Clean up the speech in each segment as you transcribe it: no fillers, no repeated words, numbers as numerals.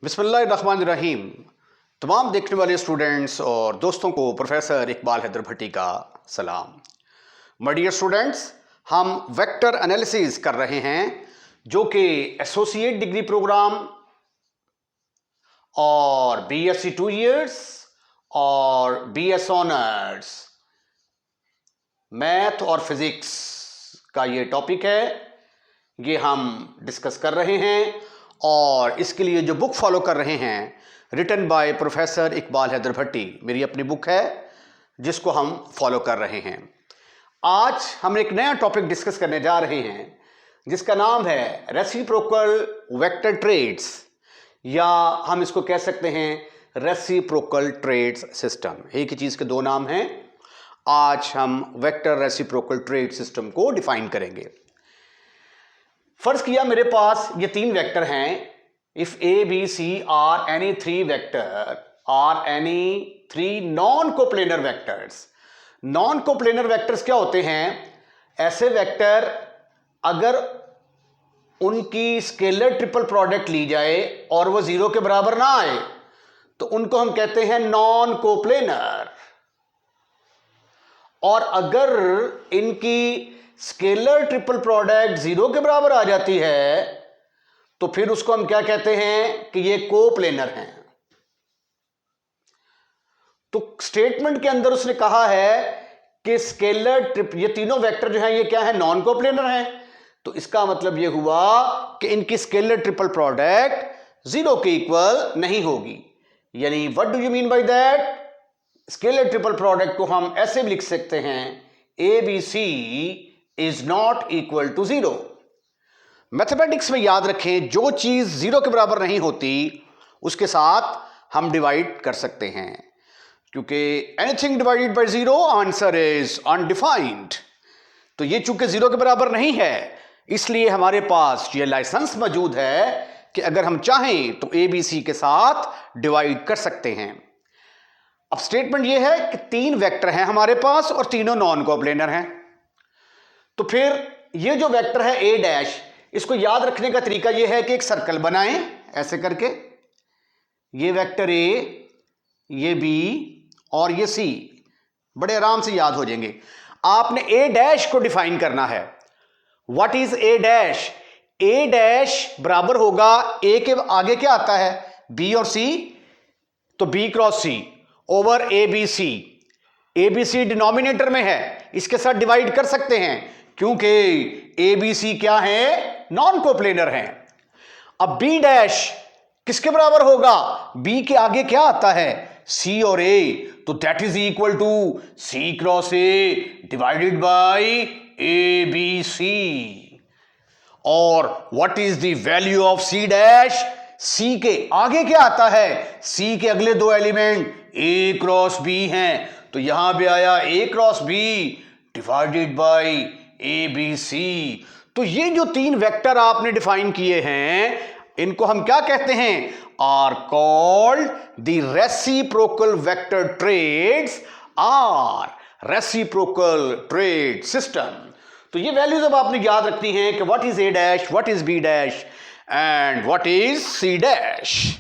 बिस्मिल्लाहिर्रहमानिर्रहीम। तमाम देखने वाले स्टूडेंट्स और दोस्तों को प्रोफेसर इकबाल हैदर भट्टी का सलाम। माय डियर स्टूडेंट्स, हम वेक्टर एनालिसिस कर रहे हैं जो कि एसोसिएट डिग्री प्रोग्राम और बीएससी 2 इयर्स और बीएस ऑनर्स मैथ और फिजिक्स का ये टॉपिक है, ये हम डिस्कस कर रहे हैं। और इसके लिए जो बुक फॉलो कर रहे हैं, written by professor Iqbal Haider Bhatti, मेरी अपनी बुक है जिसको हम फॉलो कर रहे हैं। आज हम एक नया टॉपिक डिस्कस करने जा रहे हैं जिसका नाम है रेसिप्रोकल वेक्टर ट्रेड्स, या हम इसको कह सकते हैं रेसिप्रोकल ट्रेड्स सिस्टम। एक ही चीज़ के दो नाम हैं। आज हम वेक्टर रेसिप्रोकल ट्रेड सिस्टम को डिफाइन करेंगे। फर्ज किया मेरे पास ये तीन वेक्टर हैं। If A B C are any three vector are any three non coplanar vectors. Non coplanar vectors क्या होते हैं? ऐसे वेक्टर अगर उनकी स्केलर ट्रिपल प्रोडक्ट ली जाए और वो जीरो के बराबर ना आए तो उनको हम कहते हैं नॉन कोप्लेनर। और अगर इनकी स्केलर ट्रिपल प्रोडक्ट जीरो के बराबर आ जाती है तो फिर उसको हम क्या कहते हैं कि ये कोप्लेनर हैं। तो स्टेटमेंट के अंदर उसने कहा है कि स्केलर ये तीनों वेक्टर जो हैं ये क्या है? नॉन कोप्लेनर हैं। तो इसका मतलब ये हुआ कि इनकी स्केलर ट्रिपल प्रोडक्ट जीरो के इक्वल नहीं होगी। यानी what do you mean by that? Scalar triple product को हम ऐसे भी लिख सकते हैं A B C is not equal to zero. Mathematics में याद रखें, जो चीज जीरो के बराबर नहीं होती उसके साथ हम डिवाइड कर सकते हैं, क्योंकि anything divided by zero answer is undefined. तो ये चूंकि जीरो के बराबर नहीं है, इसलिए हमारे पास ये लाइसेंस मौजूद है कि अगर हम चाहें तो ए बी सी के साथ डिवाइड कर सकते हैं। अब स्टेटमेंट ये है कि तीन वेक्टर हैं हमारे पास और तीनों नॉन कोप्लेनर हैं। तो फिर ये जो वेक्टर है ए डैश, इसको याद रखने का तरीका ये है कि एक सर्कल बनाएं ऐसे करके। ये वेक्टर ए, ये बी और ये सी बड़े आराम से याद हो जाएंगे। आपने ए डैश को डिफाइन करना है। What is A dash? A dash बराबर होगा, ए के आगे क्या आता है? बी और सी, तो B cross C over A B C. A B C denominator में है, इसके साथ डिवाइड कर सकते हैं क्योंकि ए बी सी क्या है? नॉन कोप्लेनर हैं। अब बी डैश किसके बराबर होगा? बी के आगे क्या आता है? सी और ए, तो that is equal to C cross A divided by A B C. और what is the value of C dash? C के आगे क्या आता है? सी के अगले दो एलिमेंट ए क्रॉस बी हैं, तो यहां पे आया A cross B divided by A B C. तो ये जो तीन वेक्टर आपने डिफाइन किए हैं, इनको हम क्या कहते हैं? Are called the reciprocal vector triads are reciprocal triad system. तो ये वैल्यूज अब आपने याद रखनी है कि what is A dash, what is B dash and what is C dash.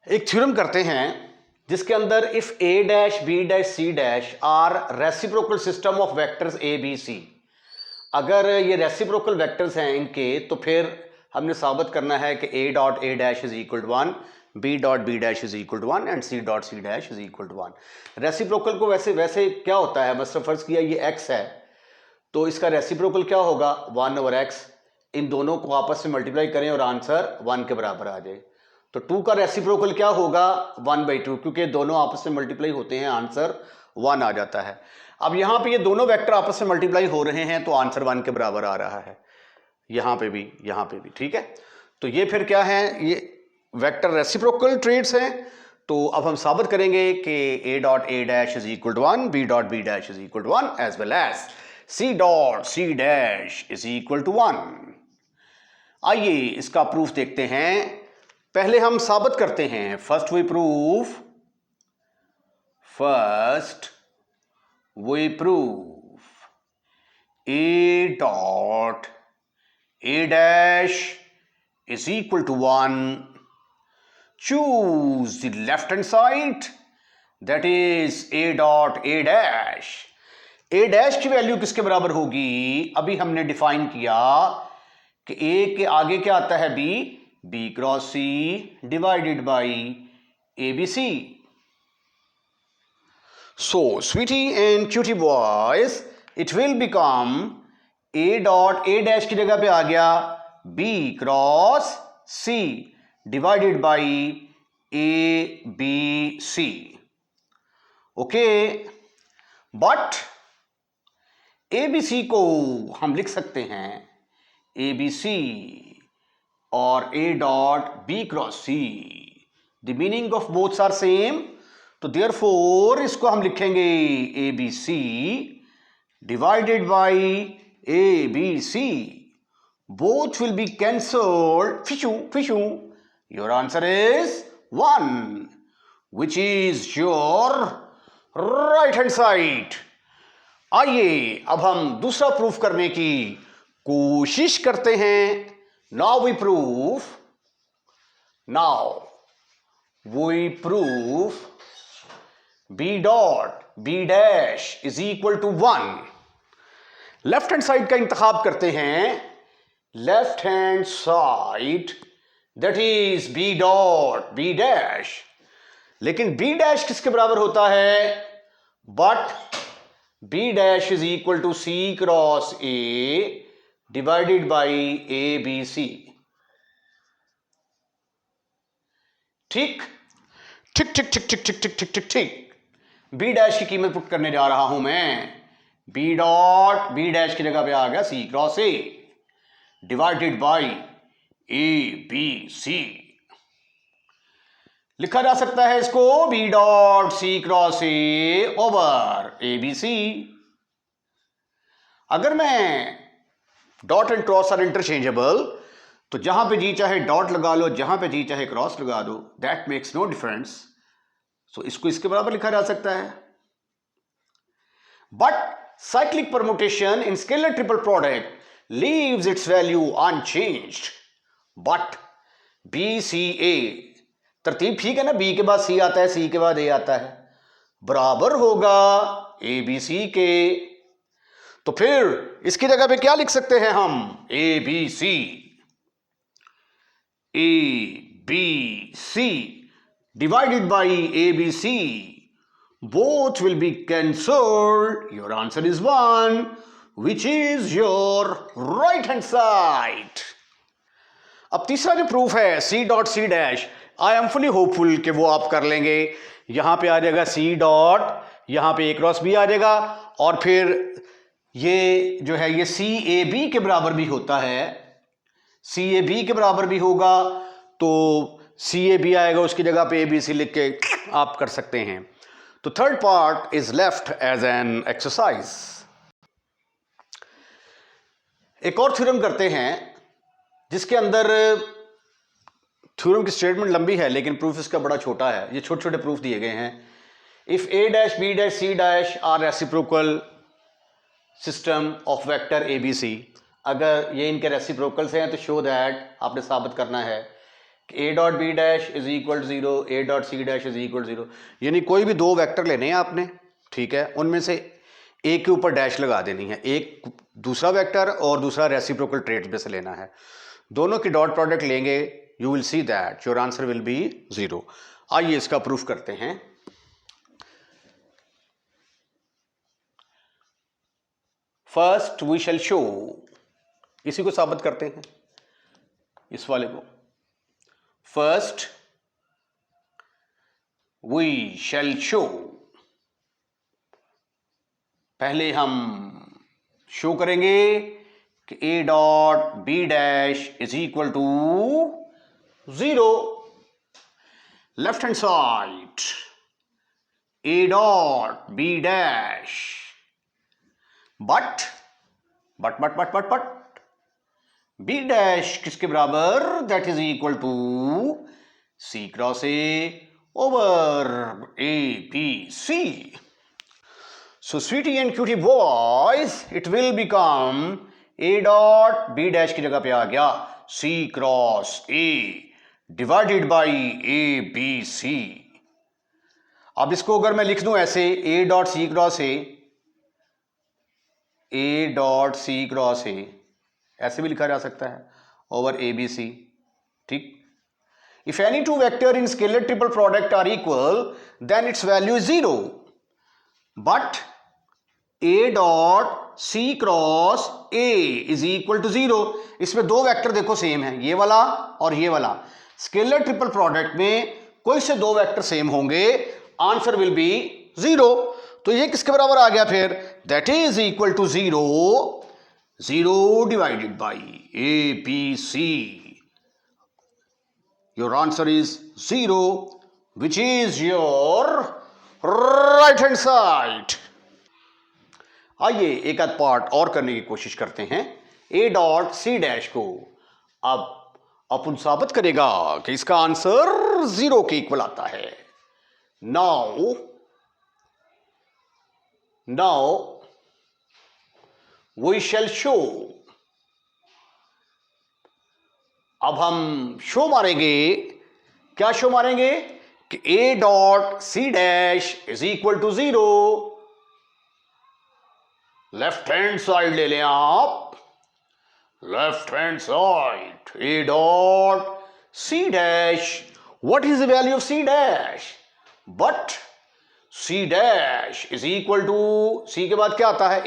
एक थ्योरम करते हैं जिसके अंदर if A dash B dash C dash are reciprocal system of vectors A B C. अगर ये रेसिप्रोकल वेक्टर्स हैं इनके, तो फिर हमने साबित करना है कि A dot A dash is equal to 1, B dot B dash is equal to 1 and C dot C dash is equal to 1। Reciprocal को वैसे क्या होता है, मतलब फर्ज किया ये x है तो इसका रेसिप्रोकल क्या होगा? 1 ओवर एक्स। इन दोनों को आपस में मल्टीप्लाई करें और आंसर 1 के बराबर आ जाए। तो 2 का रेसिप्रोकल क्या होगा? 1/2, क्योंकि दोनों आपस में मल्टीप्लाई होते हैं, आंसर 1 आ जाता है। अब यहां पे ये दोनों वेक्टर आपस में मल्टीप्लाई हो रहे हैं तो आंसर 1 के बराबर आ रहा है, यहां पे भी। ठीक है, तो ये फिर क्या है? ये वेक्टर रेसिप्रोकल ट्रेड्स हैं। तो अब हम साबित करेंगे कि A dot A dash is equal to 1, B dot B dash is equal to 1 as well as C dot C dash is equal to 1। आइए इसका प्रूफ देखते हैं। पहले हम साबित करते हैं। First we proof A dot A dash is equal to 1. Choose the left hand side, that is a dot a dash. a dash की वैल्यू किसके बराबर होगी? अभी हमने डिफाइन किया कि a के आगे क्या आता है? b cross c divided by abc. So sweetie and cutie boys, it will become a dot a dash की जगह पे आ गया b cross c divided by abc. Okay, but abc को हम लिख सकते हैं abc और a dot b cross c. The meaning of boths are same, तो देयरफॉर इसको हम लिखेंगे abc divided by abc. Both will be cancelled, फिशू. Your answer is 1, which is your right hand side. आइए अब हम दूसरा प्रूफ करने की कोशिश करते हैं. Now we proof b dot b dash is equal to 1. Left hand side का इंतखाब करते हैं. Left hand side, that is b dot b dash. लेकिन b डैश किसके बराबर होता है? But b dash is equal to c cross a divided by abc. ठीक. b डैश की कीमत पुट करने जा रहा हूं मैं. b डॉट b डैश की जगह पे आ गया c cross a divided by abc. लिखा जा सकता है इसको b dot c cross a over abc. अगर मैं dot and cross are interchangeable, तो जहां पे जी चाहे डॉट लगा लो, जहां पे जी चाहे क्रॉस लगा दो, दैट मेक्स नो डिफरेंस. सो इसको इसके बराबर लिखा जा सकता है. But cyclic permutation in scalar triple product leaves its value unchanged. But BCA, तरतीब ठीक है ना? B के बाद C आता है, C के बाद A आता है, बराबर होगा ABC के. तो फिर इसकी जगह पे क्या लिख सकते हैं हम? ABC divided by ABC. Both will be cancelled. Your answer is 1, which is your right hand side. अब तीसरा जो प्रूफ है C dot C dash, I am fully hopeful कि वो आप कर लेंगे. यहां पे आ जाएगा C डॉट, यहां पे A क्रॉस B आ जाएगा, और फिर ये जो है ये CAB के बराबर भी होता है. CAB के बराबर भी होगा, तो CAB आएगा, उसकी जगह पे ABC लिख के आप कर सकते हैं. तो third part is left as an exercise. एक और थ्योरम करते हैं जिसके अंदर थ्योरम की स्टेटमेंट लंबी है लेकिन प्रूफ इसका बड़ा छोटा है. ये छोटे छोटे प्रूफ दिए गए हैं. If A dash B dash C dash are reciprocal system of vector ABC, अगर ये इनके रेसिप्रोकल्स हैं तो शो दैट, आपने साबित करना है कि A dot B dash is equal to 0, A dot C dash is equal to 0. यानी कोई भी दो वेक्टर लेने हैं आपने, ठीक है, उनमें से एक के ऊपर डैश लगा देनी है. एक दूसरा वेक्टर और दूसरा रेसिप्रोकल ट्रेट में से लेना है. दोनों की डॉट प्रोडक्ट लेंगे, you will see that your answer will be 0. आइए इसका प्रूफ करते हैं. फर्स्ट वी शैल शो, इसी को साबित करते हैं, इस वाले को. फर्स्ट वी शैल शो, पहले हम शो करेंगे कि A dot B dash is equal to 0. Left hand side A dot B dash, but B dash किसके बराबर? That is equal to C cross A over ABC. So sweetie and cutie boys, it will become A dot B dash की जगह पे आ गया C cross A divided by A B C. अब इसको अगर मैं लिख दूं ऐसे, A dot C cross A dot C cross A, ऐसे भी लिखा जा सकता है, ओवर ए बी सी। ठीक। If any two vector in scalar triple product are equal then its value is 0, but A dot C cross A is equal to 0। इसमें दो vector देखो सेम है, ये वाला और ये वाला। स्केलर ट्रिपल प्रोडक्ट में कोई से दो वेक्टर सेम होंगे, आंसर विल बी 0। तो ये किसके बराबर आ गया फिर? That is equal to 0, 0 divided by A B C. Your answer is 0, which is your right hand side. आइए एक आध पार्ट और करने की कोशिश करते हैं। ए डॉट सी डैश को अब अपन साबित करेगा कि इसका आंसर 0 के इक्वल आता है। Now we shall show. अब हम शो मारेंगे। क्या शो मारेंगे? कि A dot C dash is equal to 0। Left hand side ले लें आप, left hand side. A dot C dash, what is the value of C dash? But C dash is equal to, C के बाद क्या आता है?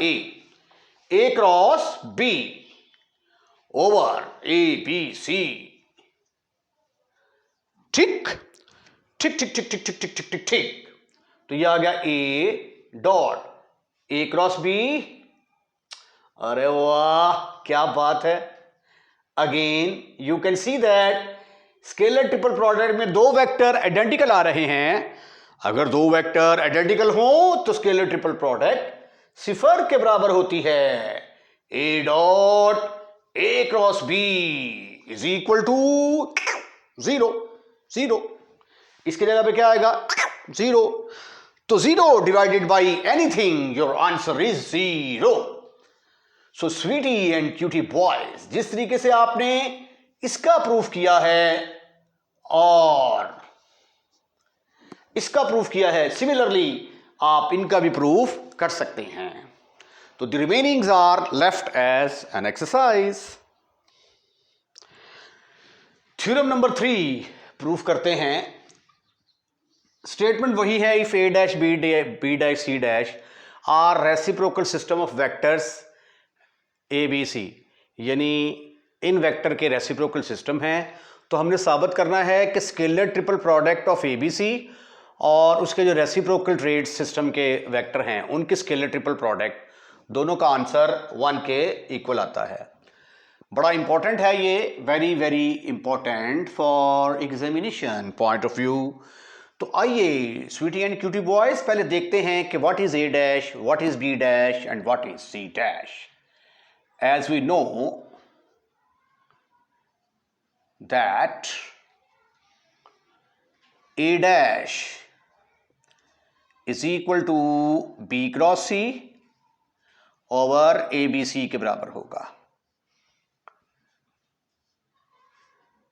A cross B over A B C. ठीक ठीक ठीक ठीक ठीक ठीक ठीक ठीक ठीक ठीक। तो ये आ गया A dot A cross B. अरे वाह, क्या बात है। Again you can see that scalar triple product में दो वेक्टर आइडेंटिकल आ रहे हैं। अगर दो वेक्टर आइडेंटिकल हो तो स्केलर ट्रिपल प्रोडक्ट सिफर के बराबर होती है। A dot A cross B is equal to 0, 0। इसकी जगह पे क्या आएगा? 0। तो 0 divided by anything, your answer is 0। So sweetie and cutie boys, जिस तरीके से आपने इसका प्रूफ किया है और इसका प्रूफ किया है, सिमिलरली आप इनका भी प्रूफ कर सकते हैं। तो the remainings are left as an exercise. Theorem number 3 proof करते हैं। स्टेटमेंट वही है, if A dash B dash C dash are reciprocal system of vectors A B C, यानी इन वेक्टर के रेसिप्रोकल सिस्टम हैं। तो हमने साबित करना है कि scalar triple product of A B C और उसके जो रेसिप्रोकल ट्रेड सिस्टम के वेक्टर हैं उनके स्केलर ट्रिपल प्रोडक्ट दोनों का आंसर 1 के इक्वल आता है। बड़ा इंपॉर्टेंट है ये, very very important for examination point of view. तो आइए स्वीटी एंड क्यूटी बॉयज, पहले देखते हैं कि what is A dash, what is B dash and what is C dash. As we know that A dash is equal to B cross C over ABC के बराबर होगा।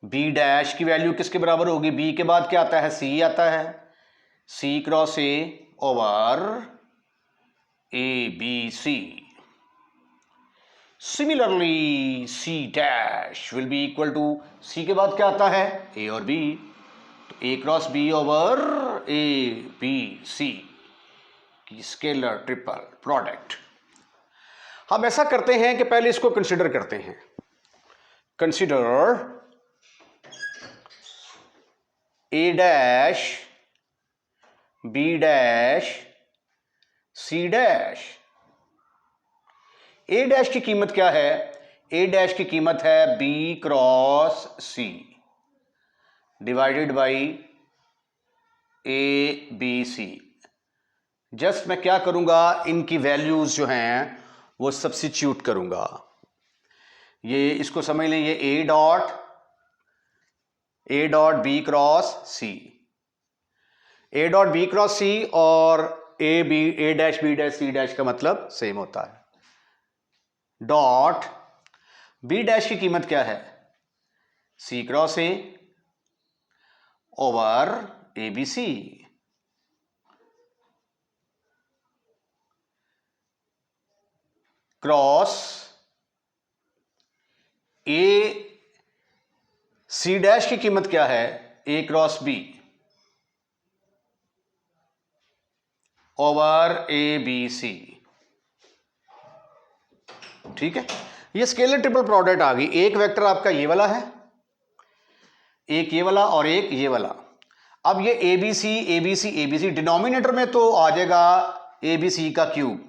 B dash की value किसके बराबर होगी? B के बाद क्या आता है? C आता है। C cross A over ABC। Similarly C dash will be equal to, C के बाद क्या आता है? A और B, तो A cross B over A B C की स्केलर ट्रिपल प्रोडक्ट। हम ऐसा करते हैं कि पहले इसको कंसिडर करते हैं। Consider A dash B dash C डैश। ए डैश की कीमत क्या है? ए डैश की कीमत है B cross C divided by A B C. Just मैं क्या करूंगा, इनकी वैल्यूज जो हैं वो सब्स्टिट्यूट करूंगा। ये इसको समझ लें, ये A dot B cross C, A dot B cross C और A dash B dash C dash का मतलब सेम होता है। डॉट बी डैश की कीमत क्या है? C cross A over ABC cross A C dash की कीमत क्या है? A cross B over ABC। ठीक है, ये स्केलर ट्रिपल प्रोडक्ट आ गई। एक वेक्टर आपका ये वाला है, एक ये वाला और एक ये वाला। अब ये ABC ABC ABC डिनोमिनेटर में तो आ जाएगा ABC का cube,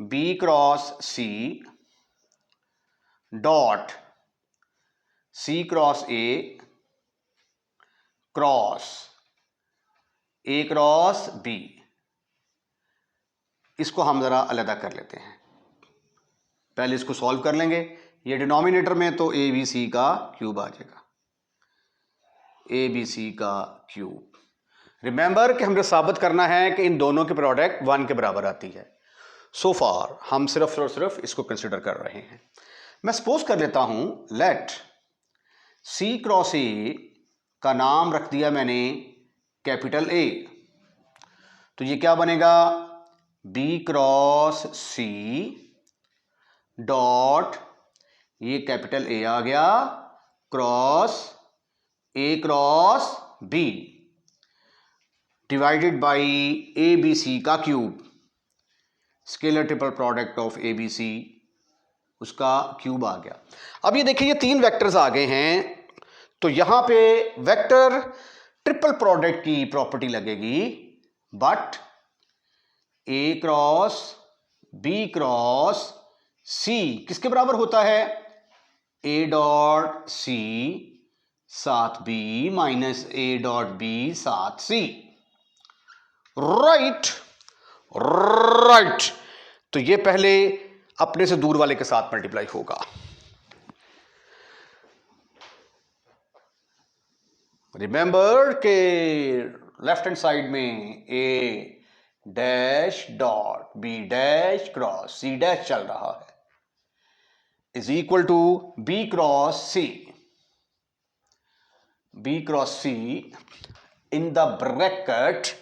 B cross C dot C cross A cross A cross B। इसको हम जरा अलग कर लेते हैं, पहले इसको सॉल्व कर लेंगे। ये डिनोमिनेटर में तो ABC का क्यूब आ जाएगा, ABC का क्यूब। रिमेंबर कि हमें साबित करना है कि इन दोनों के प्रोडक्ट 1 के बराबर आती है। सो फार हम सिर्फ और सिर्फ इसको कंसिडर कर रहे हैं। मैं सपोज कर लेता हूं, लेट C क्रॉस A का नाम रख दिया मैंने कैपिटल A, तो ये क्या बनेगा? B क्रॉस C डॉट, ये कैपिटल A आ गया, cross A cross B divided by ABC का cube, scalar triple product of ABC, उसका क्यूब आ गया। अब ये देखिए, ये 3 वेक्टर्स आ गए हैं, तो यहां पे वेक्टर ट्रिपल प्रोडक्ट की प्रॉपर्टी लगेगी, but A cross B cross C किसके बराबर होता है? A डॉट C साथ B minus A dot B साथ C। राइट राइट, तो ये पहले अपने से दूर वाले के साथ मल्टीप्लाई होगा। रिमेंबर के लेफ्ट हैंड साइड में A dash dot B dash cross C dash चल रहा है, is equal to B cross C, B cross C in the bracket.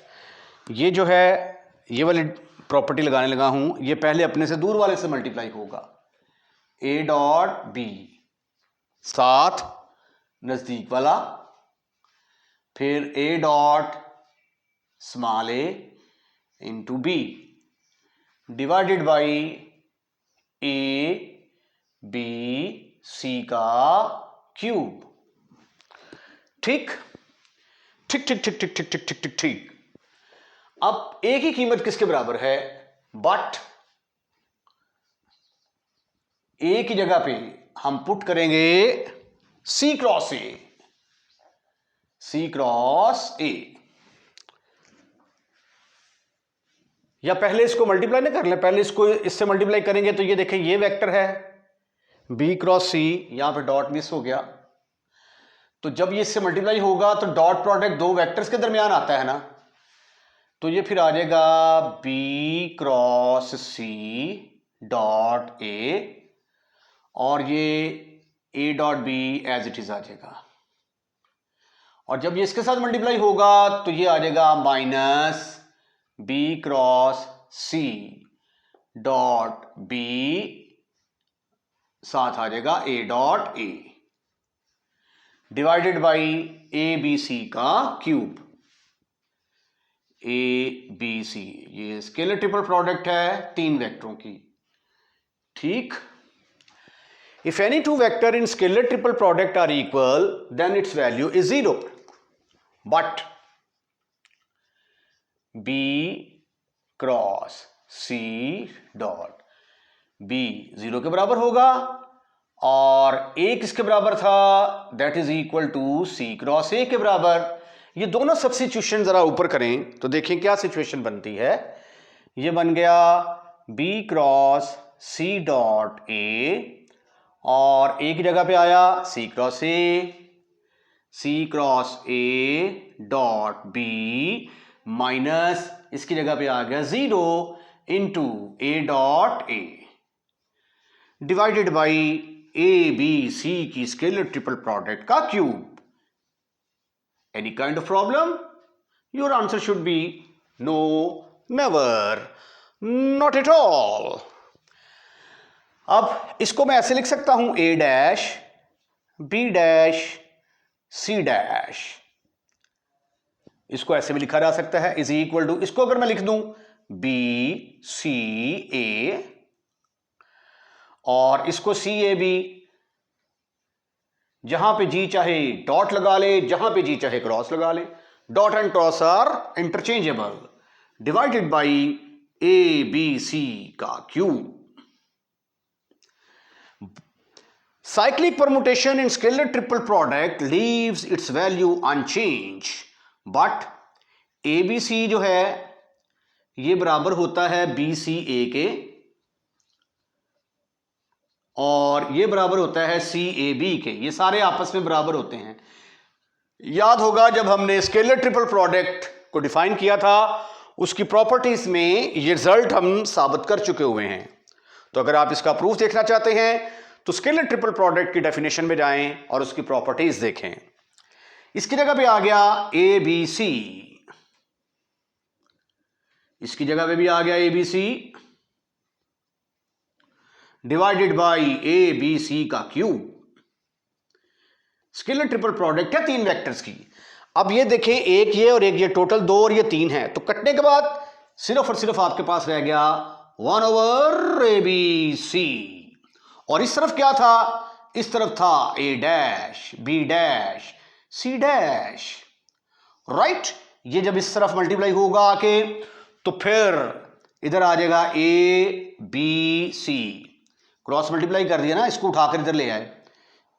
ये जो है, ये वाली प्रॉपर्टी लगाने लगा हूं, ये पहले अपने से दूर वाले से मल्टीप्लाई होगा, A डॉट B साथ नजदीक वाला, फिर A dot small a into B divided by A B C का क्यूब। ठीक ठीक ठीक ठीक ठीक ठीक ठीक ठीक ठीक ठीक। अब A की कीमत किसके बराबर है? बट A की जगह पे हम पुट करेंगे C cross A, C cross A, या पहले इसको मल्टीप्लाई ना कर ले, पहले इसको इससे मल्टीप्लाई करेंगे तो ये देखें, ये वेक्टर है B क्रॉस C, यहां पे डॉट मिस हो गया, तो जब ये इससे मल्टीप्लाई होगा तो डॉट प्रोडक्ट 2 वेक्टर्स के दरमियान आता है ना, तो ये फिर आ जाएगा B cross C dot A, और ये A dot B as it is आ जाएगा, और जब ये इसके साथ मल्टीप्लाई होगा तो ये आ जाएगा minus B cross C dot B साथ आ जाएगा A dot A divided by ABC का क्यूब, ABC। ये स्केलर ट्रिपल प्रोडक्ट है 3 वेक्टरों की। ठीक, if any 2 vector in scalar triple product are equal then its value is 0, but B cross C dot B 0 के बराबर होगा, और A किसके बराबर था? That is equal to C cross A के बराबर। ये दोनों सब्स्टिट्यूशन जरा ऊपर करें तो देखें क्या सिचुएशन बनती है। ये बन गया B cross C dot A, और A की जगह पे आया C cross A, C cross A dot B minus इसकी जगह पे आ गया 0 into A dot A divided by A B C की स्केलर ट्रिपल प्रोडक्ट का cube. Any kind of problem? Your answer should be no, never, not at all. अब इसको मैं ऐसे लिख सकता हूं, A dash B dash C dash, इसको ऐसे भी लिखा जा सकता है, इज इक्वल टू, इसको अगर मैं लिख दूं बी सी ए और इसको सी ए बी, जहां पे जी चाहे डॉट लगा ले, जहां पे जी चाहे क्रॉस लगा ले, dot and cross are interchangeable, divided by A B C का cube. Cyclic permutation in scalar triple product leaves its value unchanged, but ABC जो है ये बराबर होता है BCA के और ये बराबर होता है CAB के, ये सारे आपस में बराबर होते हैं। याद होगा जब हमने स्केलर ट्रिपल प्रोडक्ट को डिफाइन किया था, उसकी प्रॉपर्टीज में ये रिजल्ट हम साबित कर चुके हुए हैं। तो अगर आप इसका प्रूफ देखना चाहते हैं तो स्केलर ट्रिपल प्रोडक्ट की डेफिनेशन में जाएं और उसकी प्रॉपर्टीज देखें। इसकी जगह पे आ गया ए बी सी, इसकी जगह पे भी आ गया A B C divided by A B C का क्यूब। स्केलर ट्रिपल प्रोडक्ट है 3 वेक्टर्स की। अब ये देखें, एक ये और एक ये, टोटल 2 और ये 3 है, तो कटने के बाद सिर्फ और सिर्फ आपके पास रह गया 1 ओवर ए बी सी। और इस तरफ क्या था? इस तरफ था A dash B dash C dash, right. ये जब इस तरफ मल्टीप्लाई होगा आके तो फिर इधर आ जाएगा A B C, cross multiply कर दिया ना, इसको उठाकर इधर ले आए,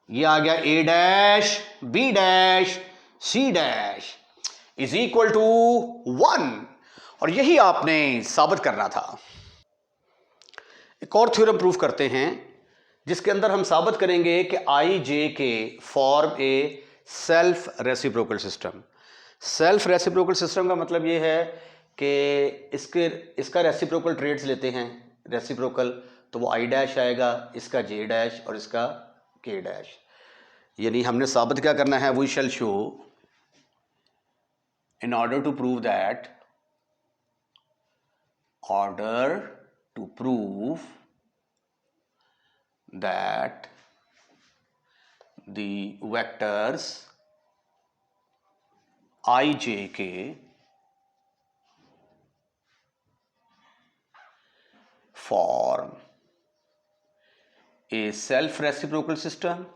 ये आ गया A dash B dash C dash is equal to 1, और यही आपने साबित करना था। एक और थ्योरम प्रूफ करते हैं जिसके अंदर हम साबित करेंगे कि आई जे के फॉर्म ए self reciprocal system. Self reciprocal system का मतलब ये है कि इसका रेसिप्रोकल ट्रेड्स लेते हैं, रेसिप्रोकल, तो वो आई डैश आएगा, इसका जे डैश और इसका के डैश। यानी हमने साबित क्या करना है, we shall show in order to prove that the vectors I, J, K form a self-reciprocal system,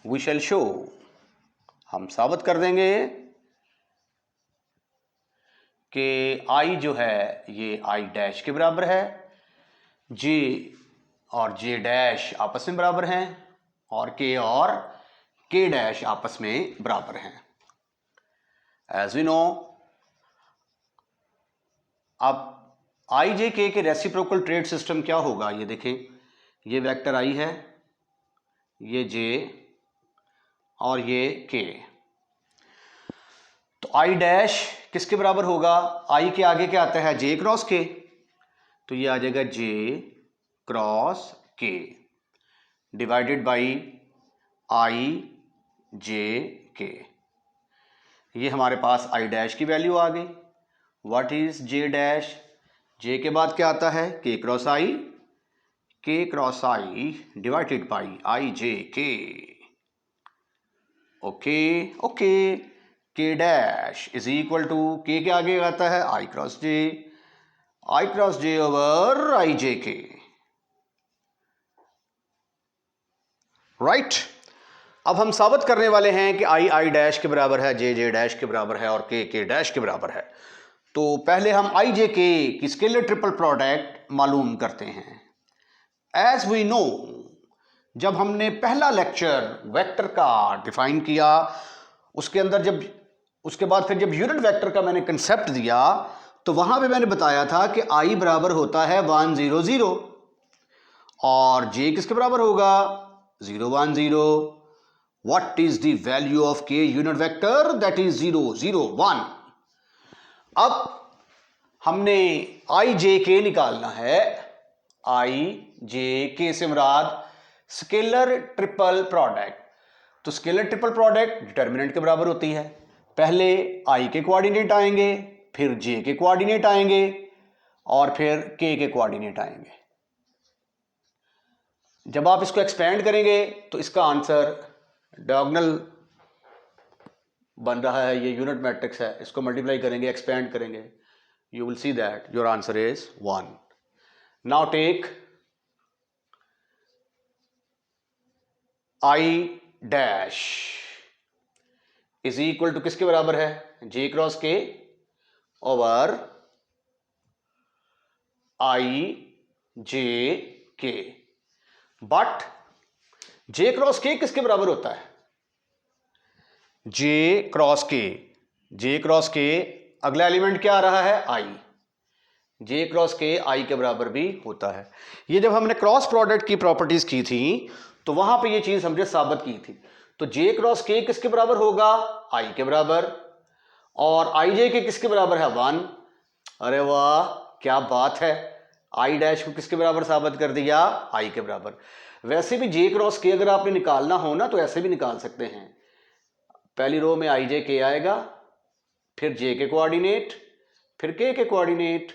we shall show, हम साबित कर देंगे कि I जो है ये I डैश के बराबर है, J और J डैश आपस में बराबर हैं और K और K डैश आपस में बराबर हैं। एज वी नो, अब आई जे के रेसिप्रोकल ट्रेड सिस्टम क्या होगा, ये देखें, ये वेक्टर I है, ये J और ये K, तो I डैश किसके बराबर होगा, I के आगे क्या आता है, J क्रॉस K, तो ये आ जाएगा J cross K divided by I J K। ये हमारे पास I डैश की वैल्यू आ गई। What is J dash? J के बाद क्या आता है, K cross I divided by I J K। Okay, K dash is equal to, K के आगे आता है I cross J over I J K, right. अब हम साबित करने वाले हैं कि I डैश के बराबर है, J डैश के बराबर है और K डैश के बराबर है। तो पहले हम I J K की स्केलर ट्रिपल प्रोडक्ट मालूम करते हैं। एज वी नो, जब हमने पहला लेक्चर वेक्टर का डिफाइन किया, उसके अंदर उसके बाद फिर जब यूनिट वेक्टर का मैंने कंसेप्ट दिया, तो वहां पे मैंने बताया था कि I बराबर होता है 1 0 0 और J किसके बराबर होगा, 0 1 0। What is the value of K unit vector? That is 0 0 1। अब हमने आई जे के निकालना है। आई जे के से मुराद स्केलर ट्रिपल प्रोडक्ट। तो स्केलर ट्रिपल प्रोडक्ट डिटर्मिनेंट के बराबर होती है। पहले आई के कोऑर्डिनेट आएंगे, फिर जे के कोऑर्डिनेट आएंगे और फिर के कोऑर्डिनेट आएंगे। जब आप इसको एक्सपेंड करेंगे तो इसका आंसर डायगोनल बन रहा है, ये यूनिट मैट्रिक्स है, इसको मल्टीप्लाई करेंगे, एक्सपेंड करेंगे, you will see that your answer is 1. Now take I dash is equal to किसके बराबर है? J cross K over I J K। But J cross K किसके बराबर होता है? J cross K, J cross K अगला element क्या आ रहा है? I। J cross K I के बराबर भी होता है। ये जब हमने क्रॉस प्रोडक्ट की प्रॉपर्टीज की थी तो वहां पे ये चीज हमने साबित की थी। तो J क्रॉस K किसके बराबर होगा? I के बराबर। और I J के किसके बराबर है? 1। अरे वाह, क्या बात है, I डैश को किसके बराबर साबित कर दिया? I के बराबर। वैसे भी J क्रॉस K अगर आपने निकालना हो ना तो ऐसे भी निकाल सकते हैं। पहली रो में I J K आएगा, फिर J के कोऑर्डिनेट, फिर K के कोऑर्डिनेट,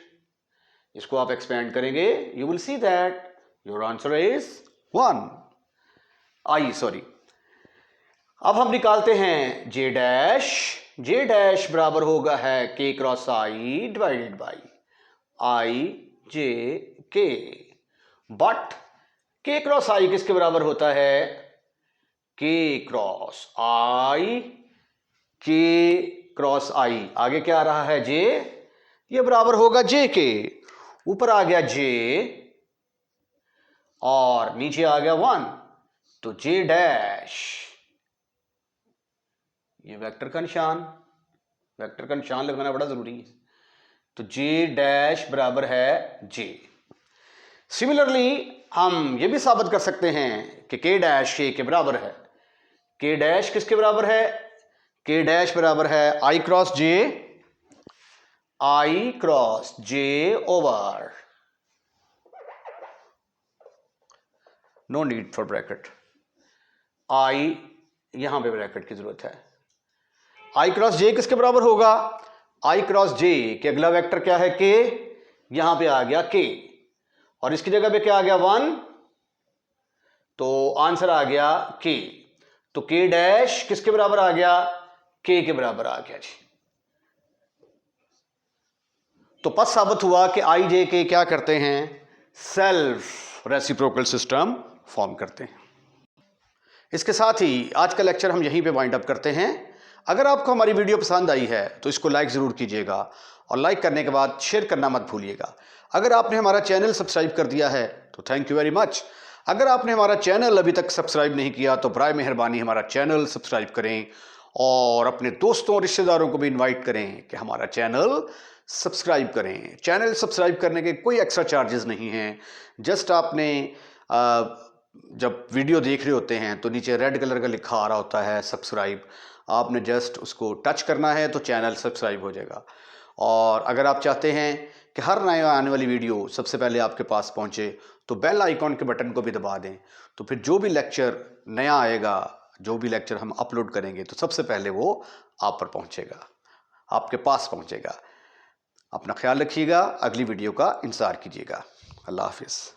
इसको आप एक्सपेंड करेंगे, you will see that your answer is 1। अब हम निकालते हैं J डैश। J डैश बराबर होगा है K cross I divided by I J K। But K cross I किसके बराबर होता है? K cross I, K cross I, आगे क्या आ रहा है? J, ये बराबर होगा J के। ऊपर आ गया J और नीचे आ गया 1, तो J डैश, ये वेक्टर का निशान लगाना बड़ा जरूरी है। तो J डैश बराबर है J। सिमिलरली हम ये भी साबित कर सकते हैं कि K डैश K के बराबर है। K डैश किसके बराबर है? K डैश बराबर है I cross J over, no need for bracket, I यहां पे ब्रैकेट की जरूरत है। I क्रॉस J किसके बराबर होगा? I क्रॉस J के अगला वेक्टर क्या है? K, यहां पे आ गया K और इसकी जगह पे क्या आ गया? 1, तो आंसर आ गया K। तो K डैश किसके बराबर आ गया? K के बराबर आ गया जी। तो पद साबित हुआ कि I J K क्या करते हैं? सेल्फ रेसिप्रोकल सिस्टम फॉर्म करते हैं। इसके साथ ही आज का लेक्चर हम यहीं पे वाइंड अप करते हैं। अगर आपको हमारी वीडियो पसंद आई है तो इसको लाइक ज़रूर कीजिएगा और लाइक करने के बाद शेयर करना मत भूलिएगा। अगर आपने हमारा चैनल सब्सक्राइब कर दिया है तो थैंक यू वेरी मच। अगर आपने हमारा चैनल अभी तक सब्सक्राइब नहीं किया तो बराए मेहरबानी हमारा चैनल सब्सक्राइब करें और अपने दोस्तों और रिश्तेदारों को भी इन्वाइट करें कि हमारा चैनल सब्सक्राइब करें। चैनल सब्सक्राइब करने के कोई एक्स्ट्रा चार्जेस नहीं हैं। जस्ट आपने जब वीडियो देख रहे होते हैं तो नीचे रेड कलर का लिखा आ रहा होता है सब्सक्राइब, आपने जस्ट उसको टच करना है तो चैनल सब्सक्राइब हो जाएगा। और अगर आप चाहते हैं कि हर नए आने वाली वीडियो सबसे पहले आपके पास पहुंचे तो बेल आइकॉन के बटन को भी दबा दें, तो फिर जो भी लेक्चर नया आएगा, जो भी लेक्चर हम अपलोड करेंगे तो सबसे पहले वो आप पर पहुंचेगा, आपके पास पहुंचेगा। अपना ख्याल रखिएगा, अगली वीडियो का इंतज़ार कीजिएगा। अल्लाह हाफिज़।